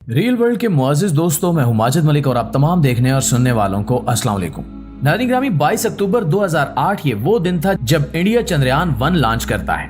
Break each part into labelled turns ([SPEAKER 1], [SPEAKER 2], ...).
[SPEAKER 1] Real world के मुआजिज दोस्तों, मैं हूं माजिद मलिक और आप तमाम देखने और सुनने वालों को अस्सलाम वालेकुम। नाज़रीन ग्रामी, 22 अक्टूबर 2008 ये वो दिन था जब इंडिया चंद्रयान 1 लॉन्च करता है।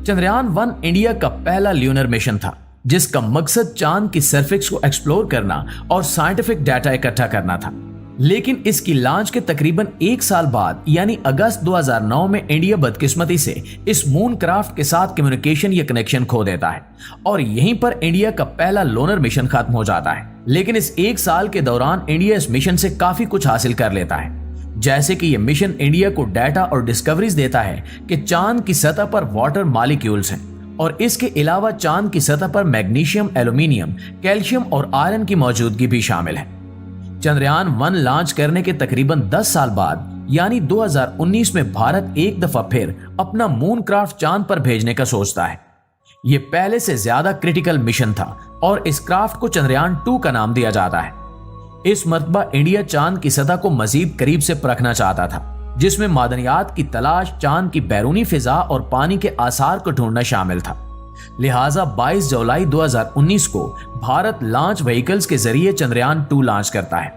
[SPEAKER 1] चंद्रयान 1 इंडिया का पहला ल्यूनर मिशन था जिसका मकसद चांद की सरफेस को एक्सप्लोर करना और साइंटिफिक डाटा इकट्ठा करना था। लेकिन इसकी लॉन्च के तकरीबन एक साल बाद यानी अगस्त 2009 में इंडिया बदकिस्मती से इस मून क्राफ्ट के साथ कम्युनिकेशन या कनेक्शन खो देता है और यहीं पर इंडिया का पहला लोनर मिशन खत्म हो जाता है। लेकिन इस एक साल के दौरान इंडिया इस मिशन से काफी कुछ हासिल कर लेता है, जैसे कि यह मिशन इंडिया को डाटा और डिस्कवरीज देता है कि चांद की सतह पर वाटर मॉलिक्यूल्स हैं और इसके अलावा चांद की सतह पर मैग्नीशियम, एल्यूमिनियम, कैल्शियम और आयरन की मौजूदगी भी शामिल है। चंद्रयान 1 लॉन्च करने के तकरीबन 10 साल बाद यानी 2019 में भारत एक दफा फिर अपना मून क्राफ्ट चांद पर भेजने का सोचता है। यह पहले से ज्यादा क्रिटिकल मिशन था और इस क्राफ्ट को चंद्रयान 2 का नाम दिया जाता है। इस मर्तबा इंडिया चांद की सतह को मजीद करीब से परखना चाहता था, जिसमें मादनियात की तलाश, चांद की बैरूनी फिजा और पानी के आसार को ढूंढना शामिल था। लिहाजा 22 जुलाई 2019 को भारत लॉन्च व्हीकल्स के जरिए चंद्रयान 2 लॉन्च करता है।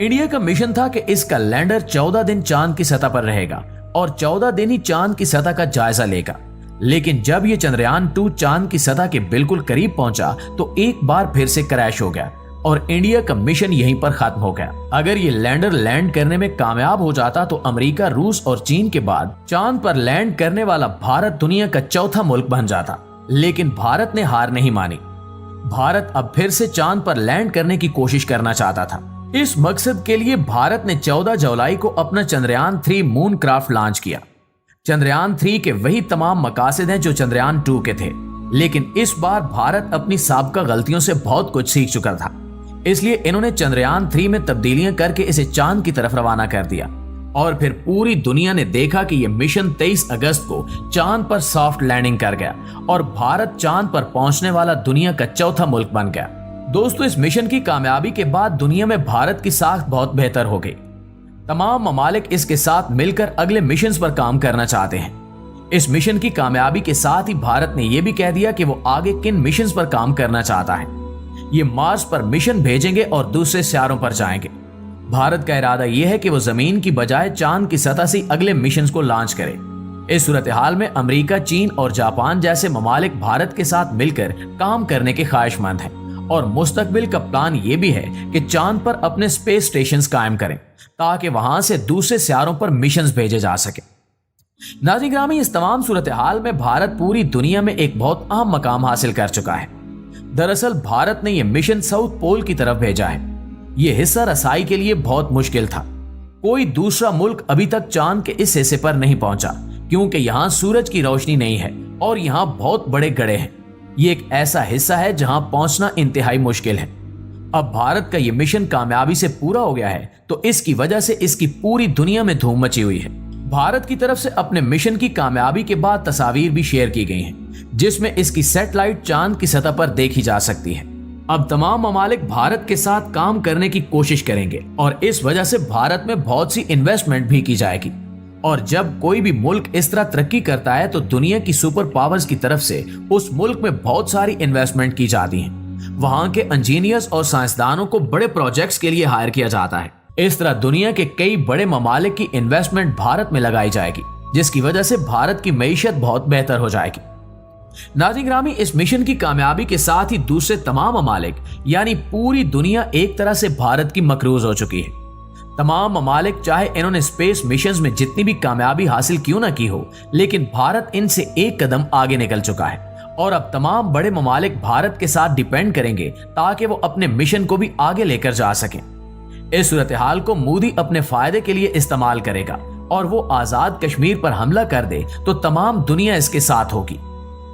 [SPEAKER 1] इंडिया का मिशन था कि इसका लैंडर 14 दिन चांद की सतह पर रहेगा और 14 दिन ही चांद की सतह का जायजा लेगा। लेकिन जब यह चंद्रयान 2 चांद की सतह के बिल्कुल करीब पहुंचा तो एक बार फिर से क्रैश हो गया और इंडिया का मिशन यहीं पर खत्म हो गया। अगर ये लैंडर लैंड करने में कामयाब हो जाता तो अमेरिका, रूस और चीन के बाद चांद पर लैंड करने वाला भारत दुनिया का चौथा मुल्क बन जाता। लेकिन भारत ने हार नहीं मानी। भारत अब फिर से चांद पर लैंड करने की कोशिश करना चाहता था। इस मकसद के लिए भारत ने 14 जुलाई को अपना चंद्रयान 3 मून क्राफ्ट लॉन्च किया। चंद्रयान 3 के वही तमाम मकासद हैं जो चंद्रयान 2 के थे, लेकिन इस बार भारत अपनी साबिका गलतियों से बहुत कुछ सीख चुका था। इसलिए इन्होंने चंद्रयान 3 में तब्दीलियां करके इसे चांद की तरफ रवाना कर दिया और फिर पूरी दुनिया ने देखा कि यह मिशन 23 अगस्त को चांद पर सॉफ्ट लैंडिंग कर गया और भारत चांद पर पहुंचने वाला दुनिया का चौथा मुल्क बन गया। दोस्तों, इस मिशन की कामयाबी के बाद दुनिया में भारत की साख बहुत बेहतर हो गई। तमाम ममालिक इसके साथ मिलकर अगले मिशन पर काम करना चाहते हैं। इस मिशन की कामयाबी के साथ ही भारत ने यह भी कह दिया कि वो आगे किन मिशन पर काम करना चाहता है। ये मार्स पर मिशन भेजेंगे और दूसरे सितारों पर जाएंगे। भारत का इरादा यह है कि वो जमीन की बजाय चांद की सतह से अगले मिशन को लॉन्च करे। इस सूरत हाल में अमेरिका, चीन और जापान जैसे ममालिक भारत के साथ मिलकर काम करने के ख्वाहिशमंद हैं और मुस्तकबिल का प्लान ये भी है कि चांद पर अपने स्पेस स्टेशंस कायम करें ताकि वहां से दूसरे सितारों पर मिशंस भेजे जा सके। नाज़रीन ग्रामी, इस तमाम सूरत हाल में भारत पूरी दुनिया में एक बहुत अहम मकाम हासिल कर चुका है। दरअसल भारत ने यह मिशन साउथ पोल की तरफ भेजा है। यह हिस्सा रसाई के लिए बहुत मुश्किल था। कोई दूसरा मुल्क अभी तक चांद के इस हिस्से पर नहीं पहुंचा क्योंकि यहां सूरज की रोशनी नहीं है और यहां बहुत बड़े गड्ढे हैं। यह एक ऐसा हिस्सा है जहां पहुंचना इंतहाई मुश्किल है। अब भारत का यह मिशन कामयाबी से पूरा हो गया है तो इसकी वजह से इसकी पूरी दुनिया में धूम मची हुई है। भारत की तरफ से अपने मिशन की कामयाबी के बाद तस्वीर भी शेयर की गई हैं जिसमें इसकी सैटेलाइट चांद की सतह पर देखी जा सकती है। अब तमाम ममालिक भारत के साथ काम करने की कोशिश करेंगे और इस वजह से भारत में बहुत सी इन्वेस्टमेंट भी की जाएगी। और जब कोई भी मुल्क इस तरह तरक्की करता है तो दुनिया की सुपर पावर्स की तरफ से उस मुल्क में बहुत सारी इन्वेस्टमेंट की जाती हैं। वहां के इंजीनियर्स और साइंसदानों को बड़े प्रोजेक्ट्स के लिए हायर किया जाता है। इस तरह दुनिया के कई बड़े ममालिक की इन्वेस्टमेंट भारत में लगाई जाएगी जिसकी वजह से भारत की मईशत बहुत बेहतर हो जाएगी। नाज़रीन ग्रामी, इस मिशन की कामयाबी के साथ ही दूसरे तमाम ममालिक यानी पूरी दुनिया एक तरह से भारत की मकरूज हो चुकी है। तमाम ममालिक चाहे इन्होंने स्पेस मिशंस में जितनी भी कामयाबी हासिल क्यों ना की हो, लेकिन भारत इनसे एक कदम आगे निकल चुका है और अब तमाम बड़े ममालिक भारत के साथ डिपेंड करेंगे ताकि वो अपने मिशन को भी आगे लेकर जा सकें। इस सूरत हाल को मोदी अपने फायदे के लिए इस्तेमाल करेगा और वो आजाद कश्मीर पर हमला कर दे तो तमाम दुनिया इसके साथ होगी।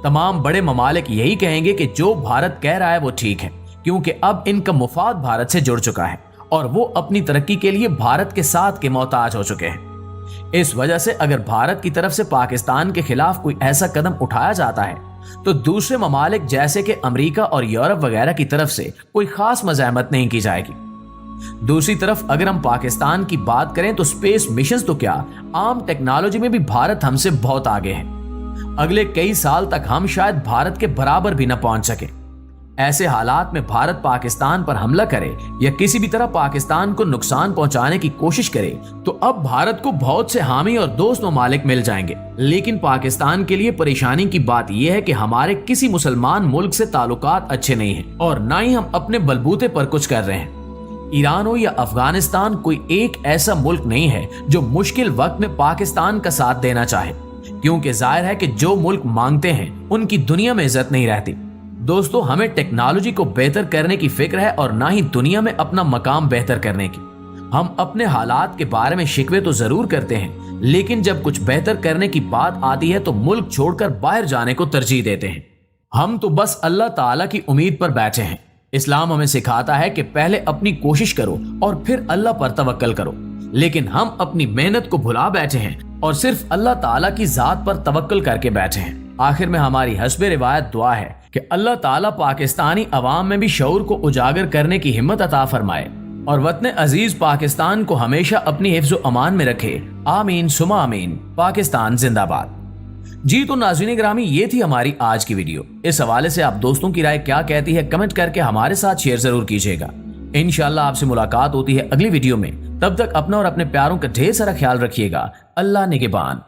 [SPEAKER 1] तमाम बड़े ममालिक यही कहेंगे कि जो भारत कह रहा है वो ठीक है क्योंकि अब इनका मुफाद भारत से जुड़ चुका है और वो अपनी तरक्की के लिए भारत के साथ के मोहताज हो चुके हैं। इस वजह से अगर भारत की तरफ से पाकिस्तान के खिलाफ कोई ऐसा कदम उठाया जाता है तो दूसरे ममालिक जैसे कि अमेरिका और यूरोप वगैरह की तरफ से कोई खास मज़ाहमत नहीं की जाएगी। दूसरी तरफ अगर हम पाकिस्तान की बात करें तो स्पेस मिशन तो क्या, आम टेक्नोलॉजी में भी भारत हमसे बहुत आगे है। अगले कई साल तक हम शायद भारत के बराबर भी न पहुंच सके। ऐसे हालात में भारत पाकिस्तान पर हमला करे या किसी भी तरह पाकिस्तान को नुकसान पहुंचाने की कोशिश करे तो अब भारत को बहुत से हामी और दोस्त ममालिक मिल जाएंगे। लेकिन पाकिस्तान के लिए परेशानी की बात यह है कि हमारे किसी मुसलमान मुल्क से ताल्लुकात अच्छे नहीं हैं और न ही हम अपने बलबूते पर कुछ कर रहे हैं। ईरान हो या अफगानिस्तान, कोई एक ऐसा मुल्क नहीं है जो मुश्किल वक्त में पाकिस्तान का साथ देना चाहे, क्योंकि जाहिर है कि जो मुल्क मांगते हैं उनकी दुनिया में इज्जत नहीं रहती। दोस्तों, हमें टेक्नोलॉजी को बेहतर करने की फिक्र है और ना ही दुनिया में अपना मकाम बेहतर करने की। हम अपने हालात के बारे में शिकवे तो जरूर करते हैं, लेकिन जब कुछ बेहतर करने की बात आती है तो मुल्क छोड़कर बाहर जाने को तरजीह देते हैं। हम तो बस अल्लाह ताला की उम्मीद पर बैठे हैं। इस्लाम हमें सिखाता है कि पहले अपनी कोशिश करो और फिर अल्लाह पर तवक्कल करो, लेकिन हम अपनी मेहनत को भुला बैठे हैं और सिर्फ अल्लाह ताला की जात पर तवक्कल करके बैठे हैं। आखिर में हमारी हस्बे रिवायत दुआ है कि अल्लाह ताला पाकिस्तानी अवाम में भी शऊर को उजागर करने की हिम्मत अता फरमाए और वतन अजीज पाकिस्तान को हमेशा अपनी हिफ्ज़ व अमान में रखे। आमीन सुमा आमीन। पाकिस्तान जिंदाबाद। जी तो नाज़रीन ग्रामी, ये थी हमारी आज की वीडियो। इस हवाले से आप दोस्तों की राय क्या कहती है कमेंट करके हमारे साथ शेयर जरूर कीजिएगा। इंशाल्लाह आपसे मुलाकात होती है अगली वीडियो में। तब तक अपना और अपने प्यारों का ढेर सारा ख्याल रखिएगा। अल्लाह निगहबान।